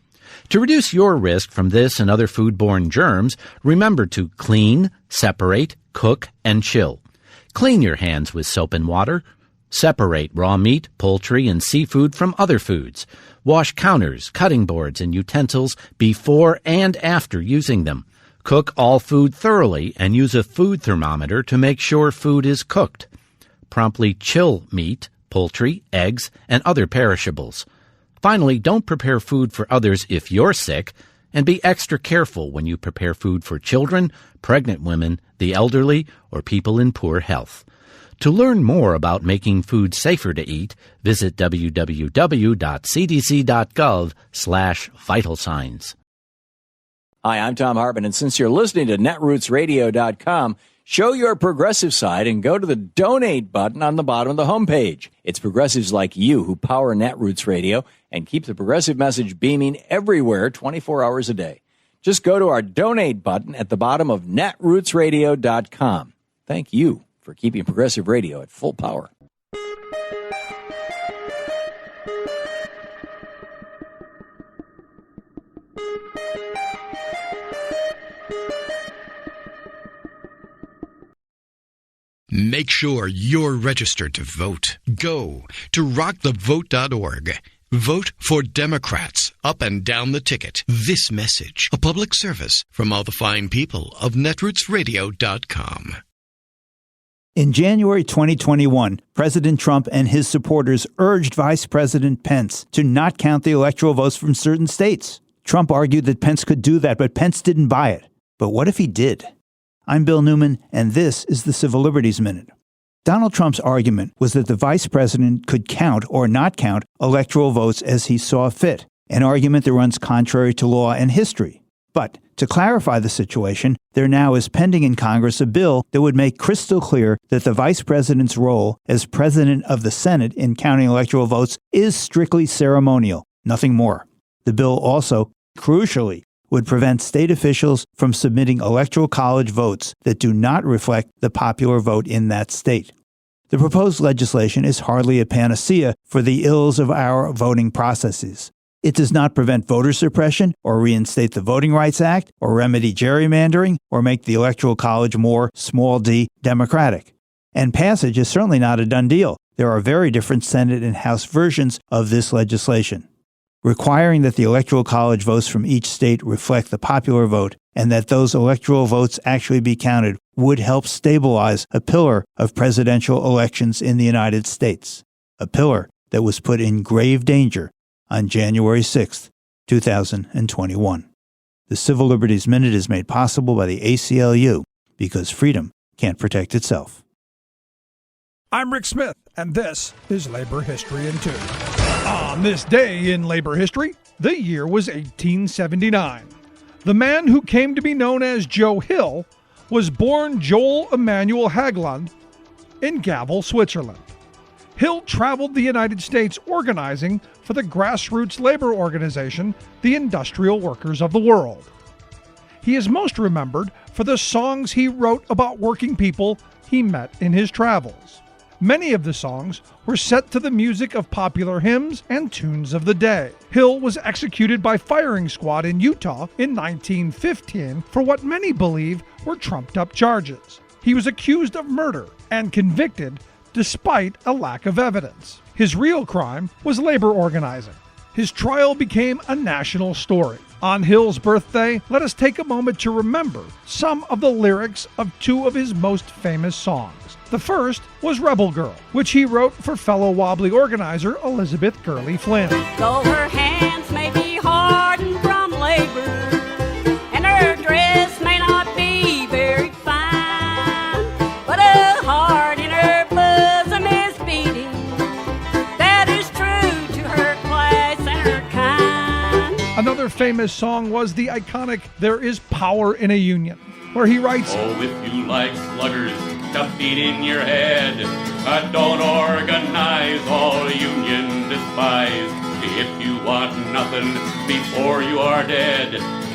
To reduce your risk from this and other foodborne germs, remember to clean, separate, cook, and chill. Clean your hands with soap and water. Separate raw meat, poultry, and seafood from other foods. Wash counters, cutting boards, and utensils before and after using them. Cook all food thoroughly and use a food thermometer to make sure food is cooked. Promptly chill meat, poultry, eggs, and other perishables. Finally, don't prepare food for others if you're sick, and be extra careful when you prepare food for children, pregnant women, the elderly, or people in poor health. To learn more about making food safer to eat, visit www.cdc.gov/vital signs. Hi, I'm Tom Hartman, and since you're listening to netrootsradio.com, show your progressive side and go to the donate button on the bottom of the homepage. It's progressives like you who power Netroots Radio and keep the progressive message beaming everywhere 24 hours a day. Just go to our donate button at the bottom of netrootsradio.com. Thank you for keeping progressive radio at full power. Make sure you're registered to vote. Go to rockthevote.org. Vote for Democrats up and down the ticket. This message, a public service from all the fine people of netrootsradio.com. In January 2021, President Trump and his supporters urged Vice President Pence to not count the electoral votes from certain states. Trump argued that Pence could do that, but Pence didn't buy it. But what if he did? I'm Bill Newman, and this is the Civil Liberties Minute. Donald Trump's argument was that the vice president could count or not count electoral votes as he saw fit, an argument that runs contrary to law and history. But to clarify the situation, there now is pending in Congress a bill that would make crystal clear that the vice president's role as president of the Senate in counting electoral votes is strictly ceremonial, nothing more. The bill also, crucially, would prevent state officials from submitting electoral college votes that do not reflect the popular vote in that state. The proposed legislation is hardly a panacea for the ills of our voting processes. It does not prevent voter suppression or reinstate the Voting Rights Act or remedy gerrymandering or make the Electoral College more, small d, democratic. And passage is certainly not a done deal. There are very different Senate and House versions of this legislation. Requiring that the Electoral College votes from each state reflect the popular vote and that those electoral votes actually be counted would help stabilize a pillar of presidential elections in the United States, a pillar that was put in grave danger on January 6, 2021. The Civil Liberties Minute is made possible by the ACLU because freedom can't protect itself. I'm Rick Smith, and this is Labor History in 2. On this day in labor history, the year was 1879. The man who came to be known as Joe Hill was born Joel Emanuel Haglund in Gavel, Switzerland. Hill traveled the United States organizing for the grassroots labor organization, the Industrial Workers of the World. He is most remembered for the songs he wrote about working people he met in his travels. Many of the songs were set to the music of popular hymns and tunes of the day. Hill was executed by firing squad in Utah in 1915 for what many believe were trumped-up charges. He was accused of murder and convicted despite a lack of evidence. His real crime was labor organizing. His trial became a national story. On Hill's birthday, let us take a moment to remember some of the lyrics of two of his most famous songs. The first was Rebel Girl, which he wrote for fellow Wobbly organizer Elizabeth Gurley Flynn. Though her hands may be hardened from labor, and her dress may not be very fine, but a heart in her bosom is Another famous song was the iconic There Is Power in a Union, where he writes, "Oh, if you like sluggers to beat in your head, don't organize, all union despise. If you want nothing before you are dead,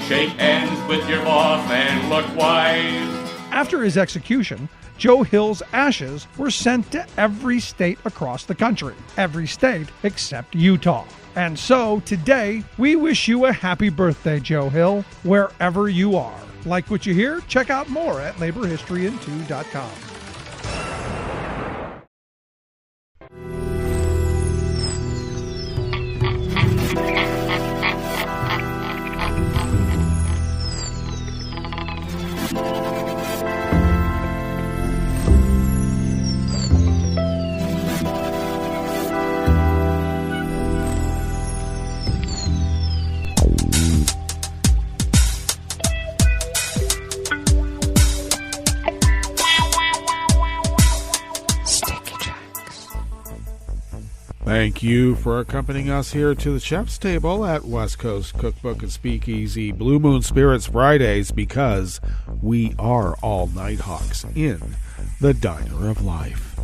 shake hands with your boss and look wise." After his execution, Joe Hill's ashes were sent to every state across the country, every state except Utah. And so, today, we wish you a happy birthday, Joe Hill, wherever you are. Like what you hear? Check out more at laborhistoryin2.com. Thank you for accompanying us here to the chef's table at West Coast Cookbook and Speakeasy Blue Moon Spirits Fridays, because we are all Nighthawks in the Diner of Life.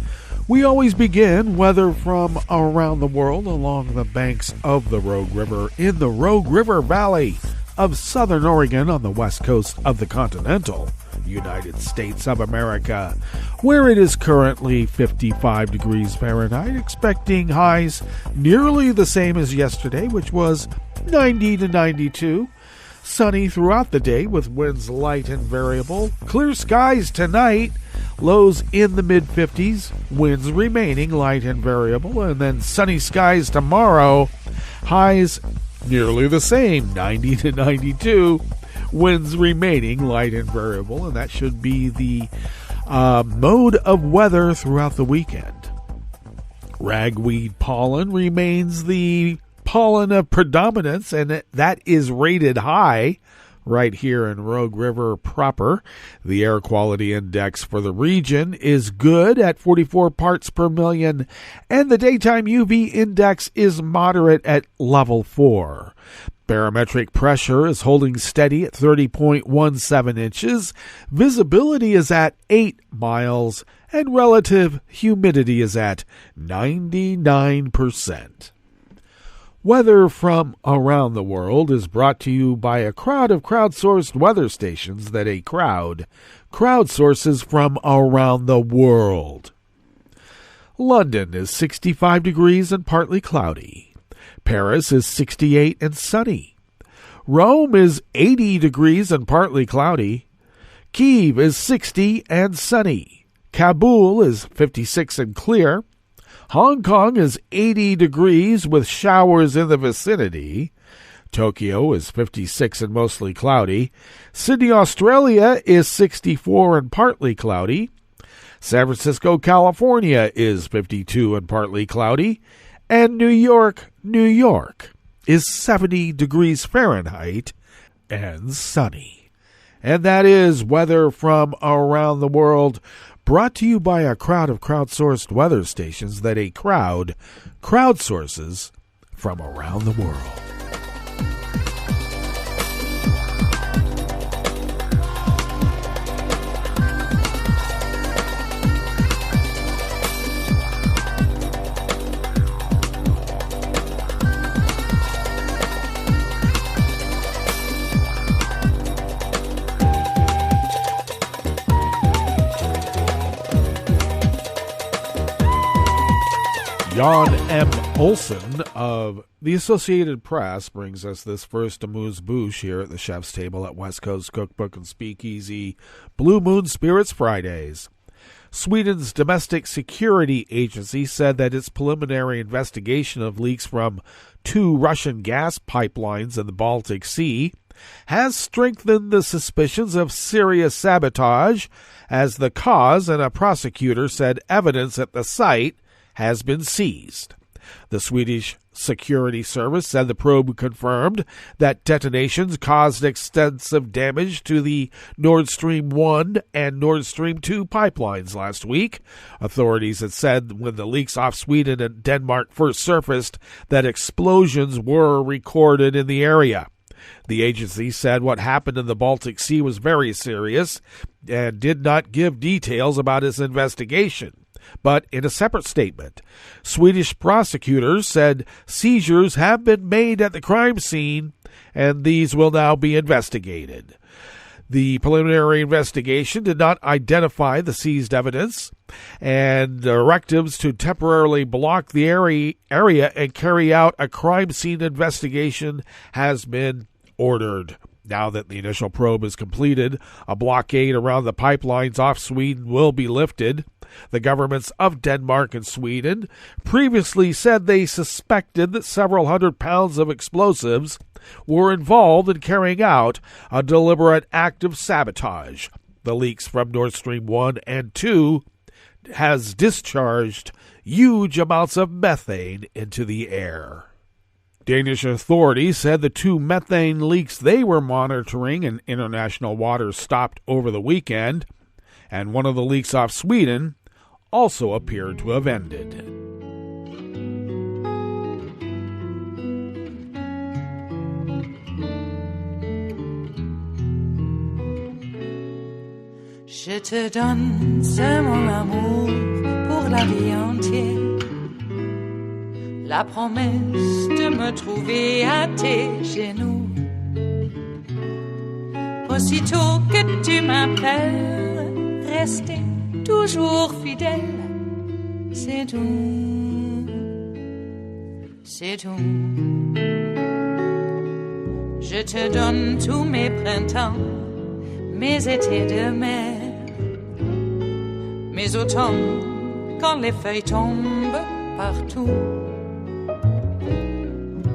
We always begin, whether from around the world, along the banks of the Rogue River in the Rogue River Valley of Southern Oregon on the west coast of the continental United States of America, where it is currently 55 degrees Fahrenheit, expecting highs nearly the same as yesterday, which was 90 to 92. Sunny throughout the day with winds light and variable. Clear skies tonight, lows in the mid-50s, winds remaining light and variable, and then sunny skies tomorrow, highs nearly the same, 90 to 92. Winds remaining light and variable, and that should be the mode of weather throughout the weekend. Ragweed pollen remains the pollen of predominance, and that is rated high right here in Rogue River proper. The air quality index for the region is good at 44 parts per million, and the daytime UV index is moderate at level 4. Barometric pressure is holding steady at 30.17 inches. Visibility is at 8 miles, and relative humidity is at 99%. Weather from around the world is brought to you by a crowd of crowdsourced weather stations that a crowd crowdsources from around the world. London is 65 degrees and partly cloudy. Paris is 68 and sunny. Rome is 80 degrees and partly cloudy. Kyiv is 60 and sunny. Kabul is 56 and clear. Hong Kong is 80 degrees with showers in the vicinity. Tokyo is 56 and mostly cloudy. Sydney, Australia is 64 and partly cloudy. San Francisco, California is 52 and partly cloudy. And New York, New York is 70 degrees Fahrenheit and sunny. And that is weather from around the world, brought to you by a crowd of crowdsourced weather stations that a crowd crowdsources from around the world. Jan M. Olson of the Associated Press brings us this first amuse-bouche here at the chef's table at West Coast Cookbook and Speakeasy Blue Moon Spirits Fridays. Sweden's domestic security agency said that its preliminary investigation of leaks from 2 Russian gas pipelines in the Baltic Sea has strengthened the suspicions of serious sabotage as the cause, and a prosecutor said evidence at the site has been seized. The Swedish Security Service said the probe confirmed that detonations caused extensive damage to the Nord Stream 1 and Nord Stream 2 pipelines last week. Authorities had said when the leaks off Sweden and Denmark first surfaced that explosions were recorded in the area. The agency said what happened in the Baltic Sea was very serious and did not give details about its investigation. But in a separate statement, Swedish prosecutors said seizures have been made at the crime scene and these will now be investigated. The preliminary investigation did not identify the seized evidence, and directives to temporarily block the area and carry out a crime scene investigation has been ordered. Now that the initial probe is completed, a blockade around the pipelines off Sweden will be lifted. The governments of Denmark and Sweden previously said they suspected that several hundred pounds of explosives were involved in carrying out a deliberate act of sabotage. The leaks from Nord Stream 1 and 2 has discharged huge amounts of methane into the air. Danish authorities said the 2 methane leaks they were monitoring in international waters stopped over the weekend, and one of the leaks off Sweden also appeared to have ended. Je te donne ce mon amour pour la vie entière. La promesse de me trouver à tes genoux. Aussitôt que tu m'appelles, rester toujours fidèle. C'est tout, c'est tout. Je te donne tous mes printemps, mes étés de mer, mes automnes quand les feuilles tombent partout.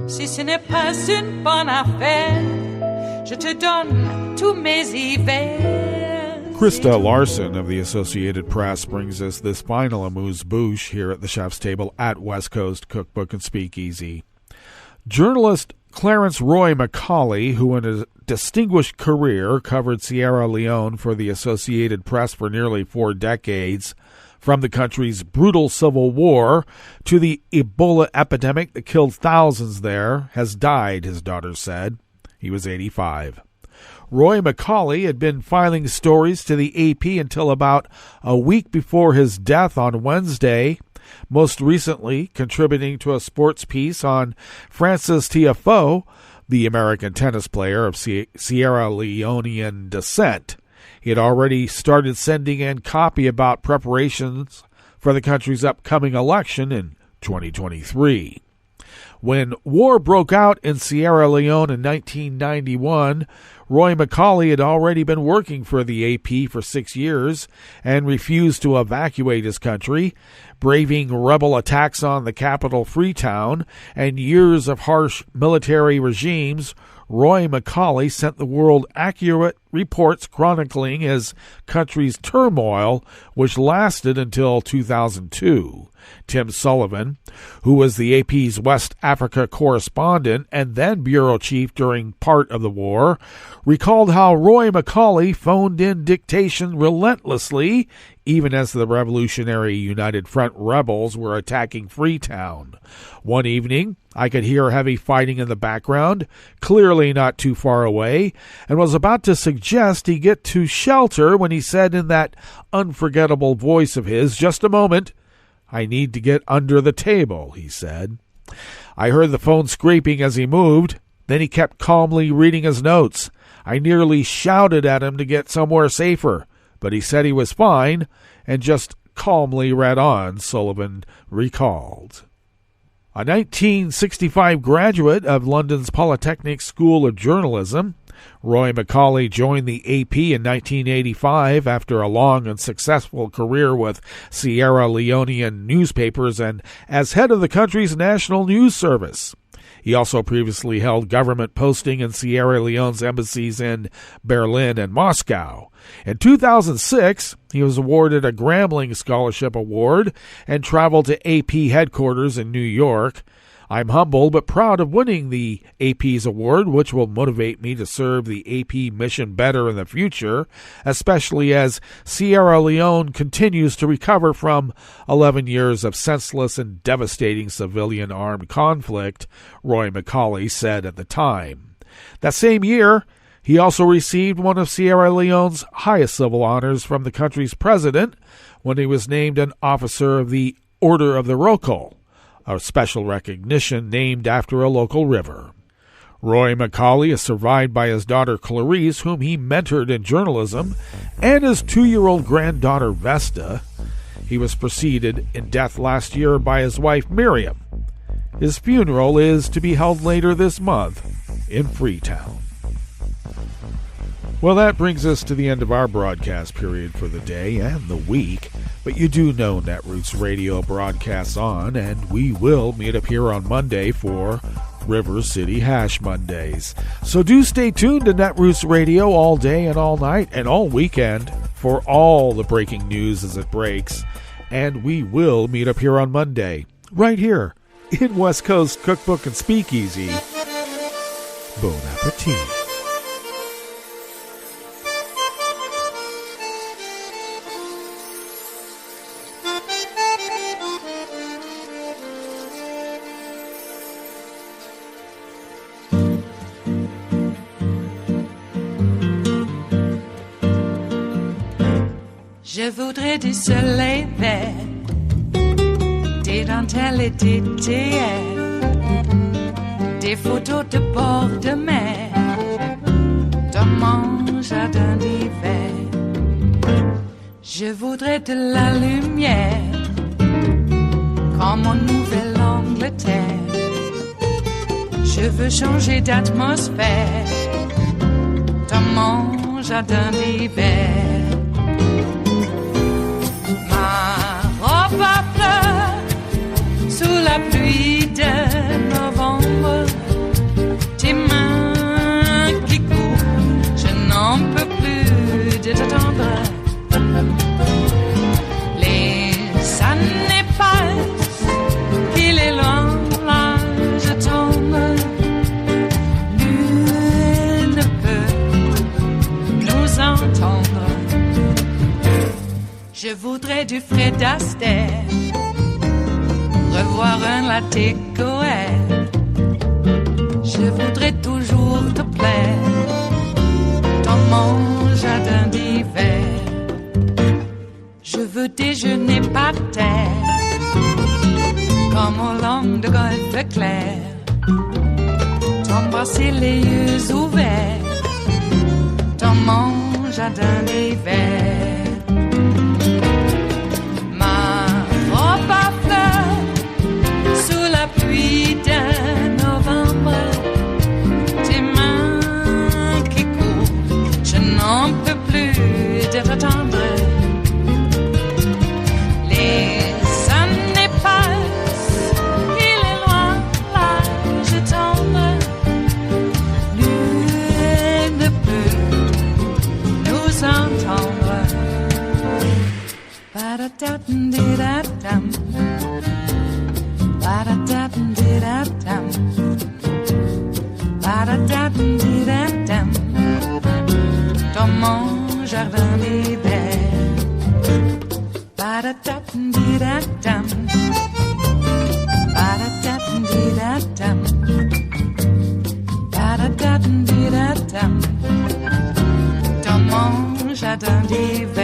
Si ce n'est pas une bonne affaire, je te donne tous mes hivers. Krista Larson of the Associated Press brings us this final amuse-bouche here at the Chef's Table at West Coast Cookbook and Speakeasy. Journalist Clarence Roy-Macaulay, who in a distinguished career covered Sierra Leone for the Associated Press for nearly 4 decades, from the country's brutal civil war to the Ebola epidemic that killed thousands there, has died, his daughter said. He was 85. Roy-Macaulay had been filing stories to the AP until about a week before his death on Wednesday, most recently contributing to a sports piece on Frances Tiafoe, the American tennis player of Sierra Leonean descent. He had already started sending in copy about preparations for the country's upcoming election in 2023. When war broke out in Sierra Leone in 1991, Roy-Macaulay had already been working for the AP for 6 years and refused to evacuate his country, braving rebel attacks on the capital Freetown and years of harsh military regimes. Roy-Macaulay sent the world accurate reports chronicling his country's turmoil, which lasted until 2002. Tim Sullivan, who was the AP's West Africa correspondent and then bureau chief during part of the war, recalled how Roy-Macaulay phoned in dictation relentlessly, even as the Revolutionary United Front rebels were attacking Freetown. One evening, I could hear heavy fighting in the background, clearly not too far away, and was about to suggest he get to shelter when he said in that unforgettable voice of his, "Just a moment. I need to get under the table," he said. I heard the phone scraping as he moved. Then he kept calmly reading his notes. I nearly shouted at him to get somewhere safer, but he said he was fine and just calmly read on, Sullivan recalled. A 1965 graduate of London's Polytechnic School of Journalism, Roy-Macaulay joined the AP in 1985 after a long and successful career with Sierra Leonean newspapers and as head of the country's national news service. He also previously held government posting in Sierra Leone's embassies in Berlin and Moscow. In 2006, he was awarded a Grambling Scholarship Award and traveled to AP headquarters in New York. I'm humbled but proud of winning the AP's award, which will motivate me to serve the AP mission better in the future, especially as Sierra Leone continues to recover from 11 years of senseless and devastating civilian armed conflict, Roy-Macaulay said at the time. That same year, he also received one of Sierra Leone's highest civil honors from the country's president when he was named an officer of the Order of the Rocco, a special recognition named after a local river. Roy-Macaulay is survived by his daughter Clarice, whom he mentored in journalism, and his 2-year-old granddaughter Vesta. He was preceded in death last year by his wife Miriam. His funeral is to be held later this month in Freetown. Well, that brings us to the end of our broadcast period for the day and the week. But you do know Netroots Radio broadcasts on, and we will meet up here on Monday for River City Hash Mondays. So do stay tuned to Netroots Radio all day and all night and all weekend for all the breaking news as it breaks. And we will meet up here on Monday, right here in West Coast Cookbook and Speakeasy. Bon appetit. Je voudrais du soleil vert, des dentelles et des théières, des photos de bord de mer, dans mon jardin d'hiver. Je voudrais de la lumière, comme en Nouvelle-Angleterre. Je veux changer d'atmosphère, dans mon jardin d'hiver. Ma robe à fleurs sous la pluie de novembre, tes mains qui courent, je n'en peux plus de t'attendre. Les années passent, qu'il est loin, là je tombe. Nul ne peut nous entendre. Je voudrais du Fred Astaire, revoir un latte Goël. Je voudrais toujours te plaire dans mon jardin d'hiver. Je veux déjeuner par terre, comme au long de golfe clair, t'embrasser les yeux ouverts dans mon jardin d'hiver. Pluie de novembre, tes mains qui courent, je n'en peux plus de t'attendre. Les années passent, il est loin, là je tombe. Nul ne peut nous entendre. Ba-da-da-dum-di-da-dum. Ba-da-da-dum-di-da-dum. Ba-da-da-dum-di-da-dum. Dans mon jardin d'hiver. Ba-da-da-dum-di-da-dum. Ba-da-da-dum-di-da-dum. Ba-da-da-dum-di-da-dum. Dans mon jardin d'hiver.